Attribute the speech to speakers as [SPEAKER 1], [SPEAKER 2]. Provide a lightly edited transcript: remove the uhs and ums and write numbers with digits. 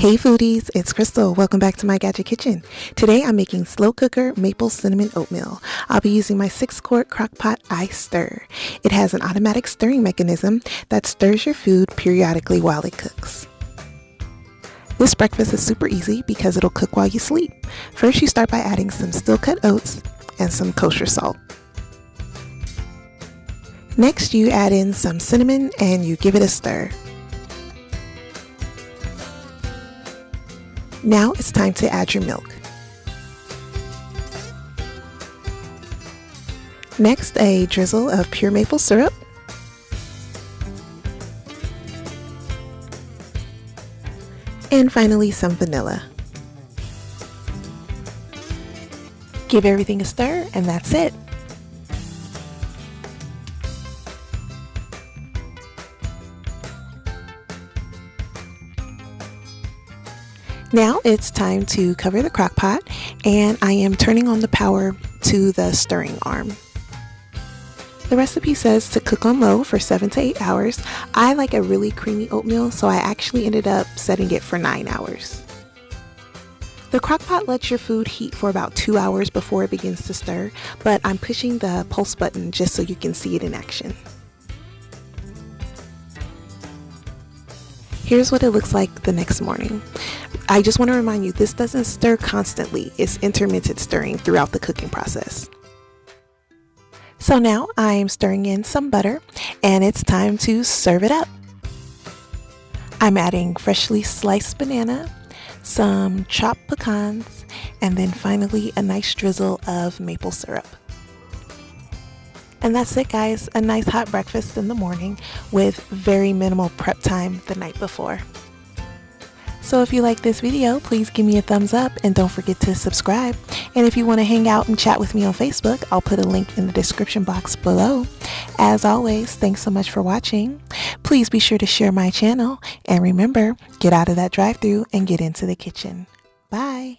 [SPEAKER 1] Hey foodies, it's Crystal. Welcome back to my Gadget Kitchen. Today I'm making slow cooker maple cinnamon oatmeal. I'll be using my 6-quart CrockPot istir. It has an automatic stirring mechanism that stirs your food periodically while it cooks. This breakfast is super easy because it'll cook while you sleep. First you start by adding some steel cut oats and some kosher salt. Next you add in some cinnamon and you give it a stir. Now it's time to add your milk. Next, a drizzle of pure maple syrup. And finally, some vanilla. Give everything a stir, and that's it. Now it's time to cover the crock pot, and I am turning on the power to the stirring arm. The recipe says to cook on low for 7 to 8 hours. I like a really creamy oatmeal, so I actually ended up setting it for 9 hours. The crock pot lets your food heat for about 2 hours before it begins to stir, but I'm pushing the pulse button just so you can see it in action. Here's what it looks like the next morning. I just want to remind you, this doesn't stir constantly. It's intermittent stirring throughout the cooking process. So now I'm stirring in some butter and it's time to serve it up. I'm adding freshly sliced banana, some chopped pecans, and then finally a nice drizzle of maple syrup. And that's it, guys. A nice hot breakfast in the morning with very minimal prep time the night before. So if you like this video, please give me a thumbs up and don't forget to subscribe. And if you want to hang out and chat with me on Facebook, I'll put a link in the description box below. As always, thanks so much for watching. Please be sure to share my channel. And remember, get out of that drive-thru and get into the kitchen. Bye.